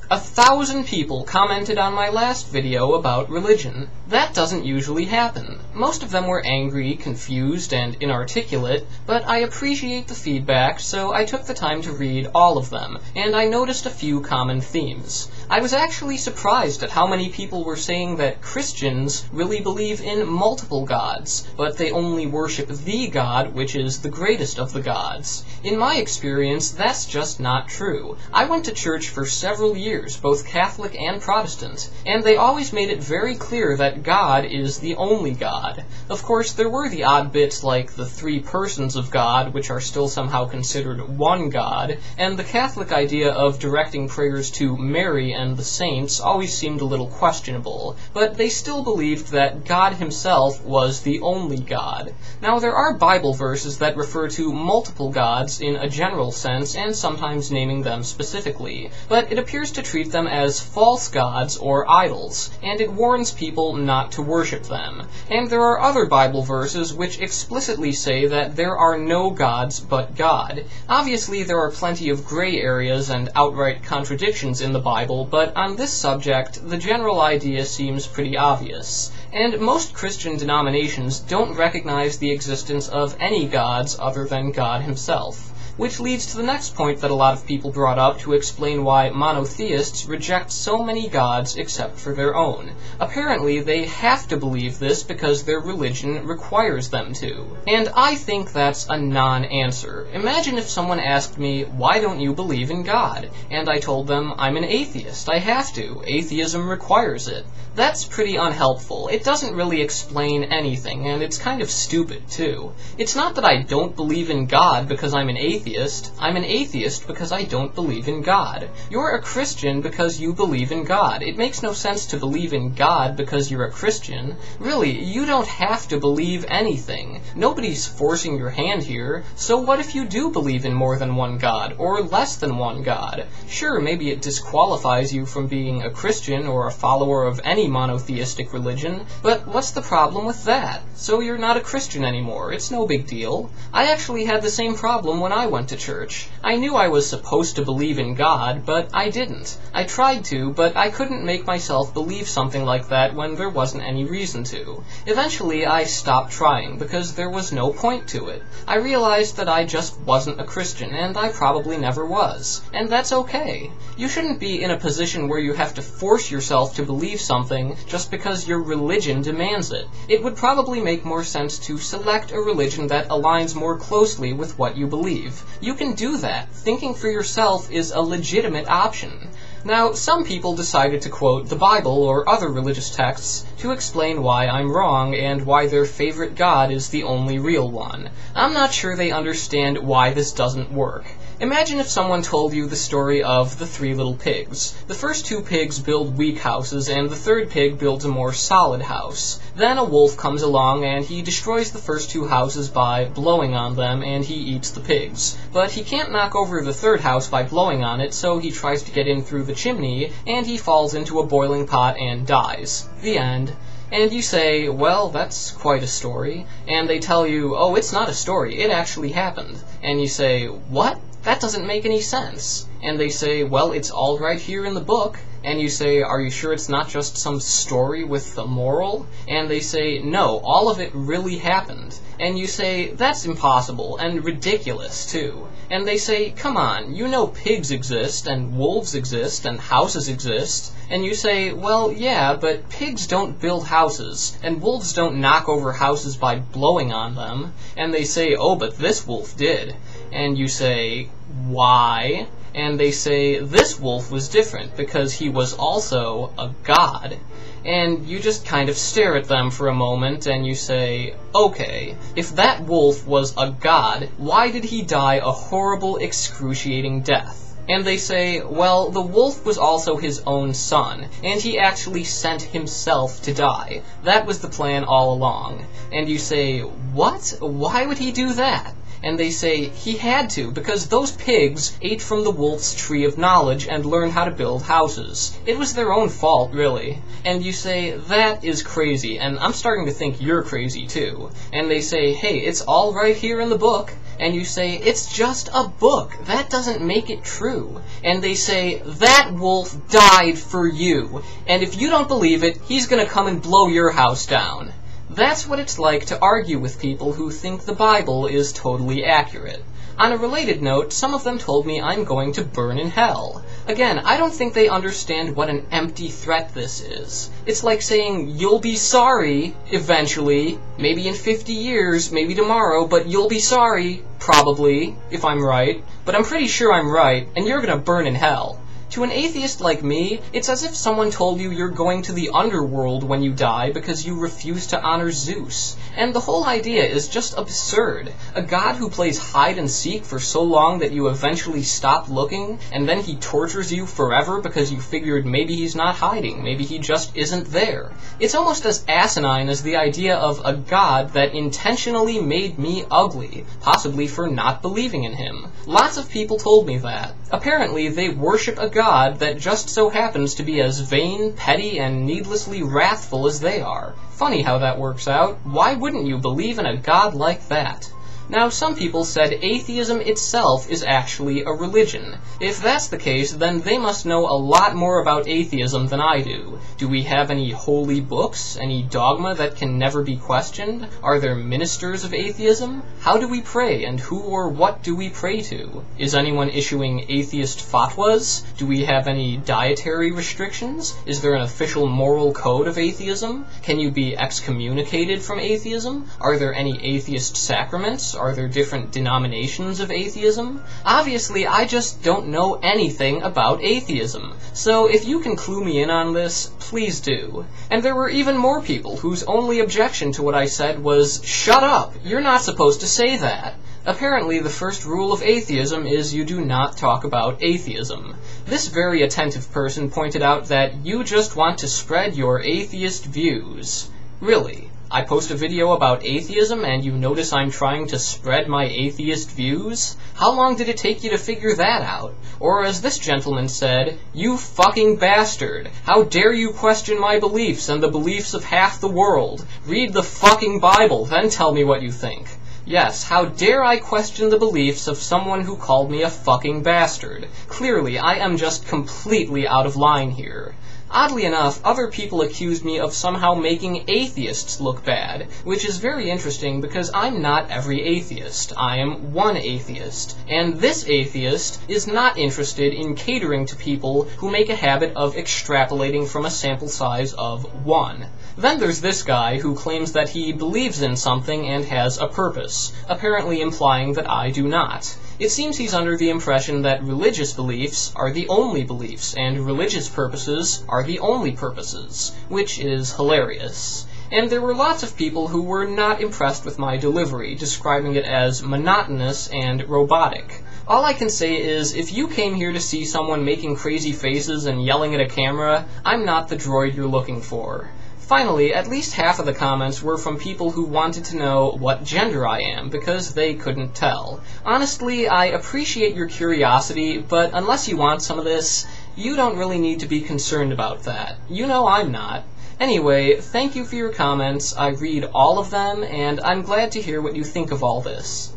1,000 people commented on my last video about religion. That doesn't usually happen. Most of them were angry, confused, and inarticulate, but I appreciate the feedback, so I took the time to read all of them, and I noticed a few common themes. I was actually surprised at how many people were saying that Christians really believe in multiple gods, but they only worship the God, which is the greatest of the gods. In my experience, that's just not true. I went to church for several years, both Catholic and Protestant, and they always made it very clear that God is the only God. Of course, there were the odd bits like the three persons of God, which are still somehow considered one God, and the Catholic idea of directing prayers to Mary and the saints always seemed a little questionable, but they still believed that God himself was the only God. Now, there are Bible verses that refer to multiple gods in a general sense, and sometimes naming them specifically, but it appears to treat them as false gods or idols, and it warns people not to worship them. And there are other Bible verses which explicitly say that there are no gods but God. Obviously, there are plenty of gray areas and outright contradictions in the Bible, but on this subject, the general idea seems pretty obvious. And most Christian denominations don't recognize the existence of any gods other than God himself. Which leads to the next point that a lot of people brought up to explain why monotheists reject so many gods except for their own. Apparently, they have to believe this because their religion requires them to. And I think that's a non-answer. Imagine if someone asked me, why don't you believe in God? And I told them, I'm an atheist. I have to. Atheism requires it. That's pretty unhelpful. It doesn't really explain anything, and it's kind of stupid, too. It's not that I don't believe in God because I'm an atheist. I'm an atheist because I don't believe in God. You're a Christian because you believe in God. It makes no sense to believe in God because you're a Christian. Really, you don't have to believe anything. Nobody's forcing your hand here, so what if you do believe in more than one God, or less than one God? Sure, maybe it disqualifies you from being a Christian or a follower of any monotheistic religion, but what's the problem with that? So you're not a Christian anymore. It's no big deal. I actually had the same problem when I went to church. I knew I was supposed to believe in God, but I didn't. I tried to, but I couldn't make myself believe something like that when there wasn't any reason to. Eventually, I stopped trying because there was no point to it. I realized that I just wasn't a Christian, and I probably never was. And that's okay. You shouldn't be in a position where you have to force yourself to believe something just because your religion demands it. It would probably make more sense to select a religion that aligns more closely with what you believe. You can do that. Thinking for yourself is a legitimate option. Now, some people decided to quote the Bible or other religious texts to explain why I'm wrong and why their favorite God is the only real one. I'm not sure they understand why this doesn't work. Imagine if someone told you the story of the three little pigs. The first two pigs build weak houses, and the third pig builds a more solid house. Then a wolf comes along, and he destroys the first two houses by blowing on them, and he eats the pigs. But he can't knock over the third house by blowing on it, so he tries to get in through the chimney, and he falls into a boiling pot and dies. The end. And you say, well, that's quite a story. And they tell you, oh, it's not a story, it actually happened. And you say, what? That doesn't make any sense. And they say, well, it's all right here in the book. And you say, are you sure it's not just some story with a moral? And they say, no, all of it really happened. And you say, that's impossible, and ridiculous, too. And they say, come on, you know pigs exist, and wolves exist, and houses exist. And you say, well, yeah, but pigs don't build houses, and wolves don't knock over houses by blowing on them. And they say, oh, but this wolf did. And you say, why? And they say, this wolf was different because he was also a god. And you just kind of stare at them for a moment and you say, okay, if that wolf was a god, why did he die a horrible, excruciating death? And they say, well, the wolf was also his own son, and he actually sent himself to die. That was the plan all along. And you say, what? Why would he do that? And they say he had to because those pigs ate from the wolf's tree of knowledge and learned how to build houses. It was their own fault, really. And you say, that is crazy, and I'm starting to think you're crazy too. And they say, hey, it's all right here in the book. And you say, it's just a book. That doesn't make it true. And they say, that wolf died for you. And if you don't believe it, he's gonna come and blow your house down. That's what it's like to argue with people who think the Bible is totally accurate. On a related note, some of them told me I'm going to burn in hell. Again, I don't think they understand what an empty threat this is. It's like saying, you'll be sorry, eventually, maybe in 50 years, maybe tomorrow, but you'll be sorry, probably, if I'm right. But I'm pretty sure I'm right, and you're gonna burn in hell. To an atheist like me, it's as if someone told you you're going to the underworld when you die because you refuse to honor Zeus. And the whole idea is just absurd. A god who plays hide and seek for so long that you eventually stop looking, and then he tortures you forever because you figured maybe he's not hiding, maybe he just isn't there. It's almost as asinine as the idea of a god that intentionally made me ugly, possibly for not believing in him. Lots of people told me that. Apparently, they worship a god that just so happens to be as vain, petty, and needlessly wrathful as they are. Funny how that works out. Why wouldn't you believe in a god like that? Now, some people said atheism itself is actually a religion. If that's the case, then they must know a lot more about atheism than I do. Do we have any holy books? Any dogma that can never be questioned? Are there ministers of atheism? How do we pray, and who or what do we pray to? Is anyone issuing atheist fatwas? Do we have any dietary restrictions? Is there an official moral code of atheism? Can you be excommunicated from atheism? Are there any atheist sacraments? Are there different denominations of atheism? Obviously, I just don't know anything about atheism. So if you can clue me in on this, please do. And there were even more people whose only objection to what I said was, shut up, you're not supposed to say that. Apparently, the first rule of atheism is you do not talk about atheism. This very attentive person pointed out that you just want to spread your atheist views. Really? I post a video about atheism and you notice I'm trying to spread my atheist views? How long did it take you to figure that out? Or as this gentleman said, you fucking bastard! How dare you question my beliefs and the beliefs of half the world? Read the fucking Bible, then tell me what you think. Yes, how dare I question the beliefs of someone who called me a fucking bastard? Clearly, I am just completely out of line here. Oddly enough, other people accused me of somehow making atheists look bad, which is very interesting because I'm not every atheist. I am one atheist. And this atheist is not interested in catering to people who make a habit of extrapolating from a sample size of 1. Then there's this guy who claims that he believes in something and has a purpose, apparently implying that I do not. It seems he's under the impression that religious beliefs are the only beliefs, and religious purposes are the only purposes, which is hilarious. And there were lots of people who were not impressed with my delivery, describing it as monotonous and robotic. All I can say is, if you came here to see someone making crazy faces and yelling at a camera, I'm not the droid you're looking for. Finally, at least half of the comments were from people who wanted to know what gender I am, because they couldn't tell. Honestly, I appreciate your curiosity, but unless you want some of this, you don't really need to be concerned about that. You know I'm not. Anyway, thank you for your comments. I read all of them, and I'm glad to hear what you think of all this.